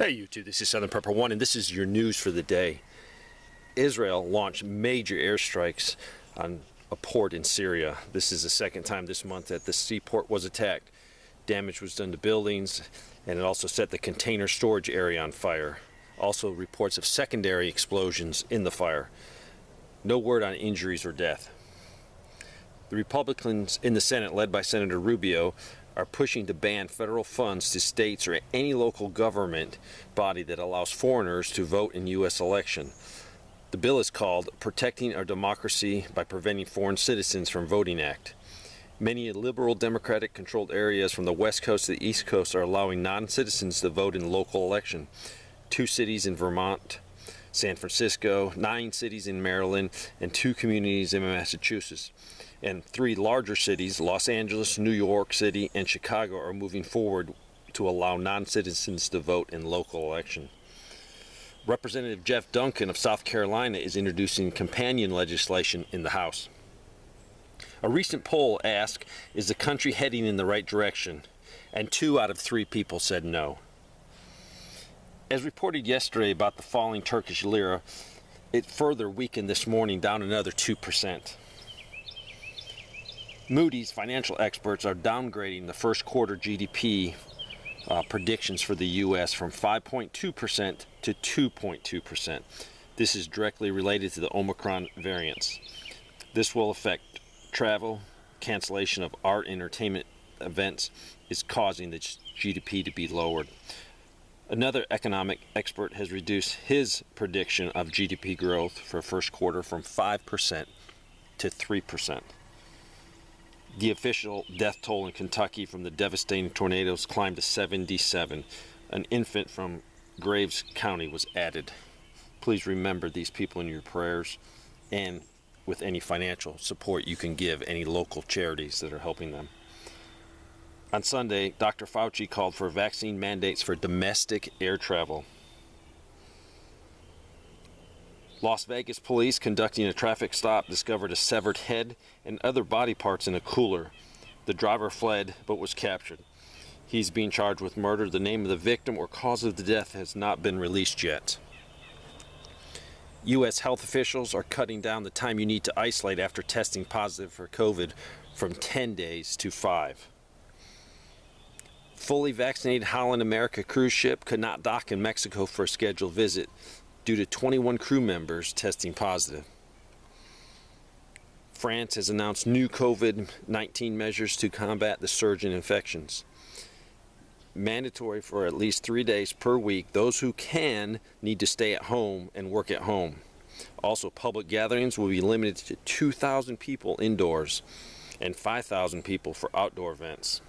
Hey YouTube, this is Southern Prepper 1 and this is your news for the day. Israel launched major airstrikes on a port in Syria. This is the second time this month that the seaport was attacked. Damage was done to buildings and it also set the container storage area on fire. Also reports of secondary explosions in the fire. No word on injuries or death. The Republicans in the Senate, led by Senator Rubio, are pushing to ban federal funds to states or any local government body that allows foreigners to vote in U.S. election. The bill is called Protecting Our Democracy by Preventing Foreign Citizens from Voting Act. Many liberal Democratic controlled areas from the West Coast to the East Coast are allowing non-citizens to vote in local election. 2 cities in Vermont, San Francisco, 9 cities in Maryland, and 2 communities in Massachusetts. And 3 larger cities, Los Angeles, New York City, and Chicago, are moving forward to allow non-citizens to vote in local election. Representative Jeff Duncan of South Carolina is introducing companion legislation in the House. A recent poll asked, is the country heading in the right direction? And 2 out of 3 people said no. As reported yesterday about the falling Turkish lira, it further weakened this morning, down another 2%. Moody's financial experts are downgrading the first quarter GDP predictions for the U.S. from 5.2% to 2.2%. This is directly related to the Omicron variants. This will affect travel. Cancellation of art and entertainment events is causing the GDP to be lowered. Another economic expert has reduced his prediction of GDP growth for first quarter from 5% to 3%. The official death toll in Kentucky from the devastating tornadoes climbed to 77. An infant from Graves County was added. Please remember these people in your prayers and with any financial support you can give any local charities that are helping them. On Sunday, Dr. Fauci called for vaccine mandates for domestic air travel. Las Vegas police conducting a traffic stop discovered a severed head and other body parts in a cooler. The driver fled but was captured. He's being charged with murder. The name of the victim or cause of the death has not been released yet. U.S. health officials are cutting down the time you need to isolate after testing positive for COVID from 10 days to 5. Fully vaccinated Holland America cruise ship could not dock in Mexico for a scheduled visit due to 21 crew members testing positive. France has announced new COVID-19 measures to combat the surge in infections. Mandatory for at least 3 days per week, those who can need to stay at home and work at home. Also, public gatherings will be limited to 2,000 people indoors and 5,000 people for outdoor events.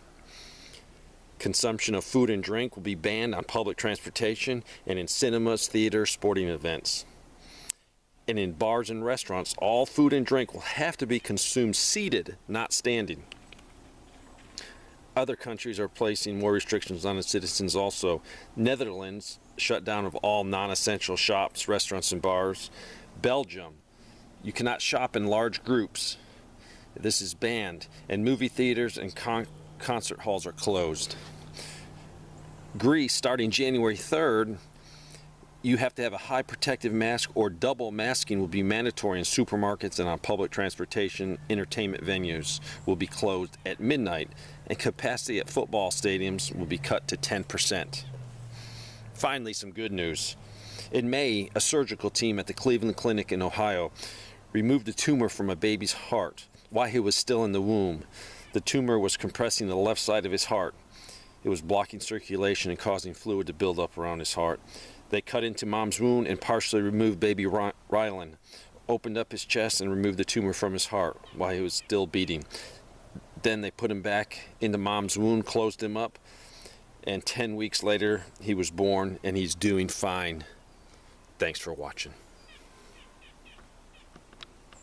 Consumption of food and drink will be banned on public transportation and in cinemas, theaters, sporting events. And in bars and restaurants, all food and drink will have to be consumed seated, not standing. Other countries are placing more restrictions on its citizens also. Netherlands shut down of all non-essential shops, restaurants, and bars. Belgium, you cannot shop in large groups. This is banned. And movie theaters and concert halls are closed. Greece, starting January 3rd, you have to have a high protective mask or double masking will be mandatory in supermarkets and on public transportation. Entertainment venues will be closed at midnight and capacity at football stadiums will be cut to 10%. Finally, some good news. In May, a surgical team at the Cleveland Clinic in Ohio removed a tumor from a baby's heart while he was still in the womb. The tumor was compressing the left side of his heart. It was blocking circulation and causing fluid to build up around his heart. They cut into mom's wound and partially removed baby Rylan, opened up his chest and removed the tumor from his heart while he was still beating. Then they put him back into mom's wound, closed him up, and 10 weeks later he was born and he's doing fine. Thanks for watching.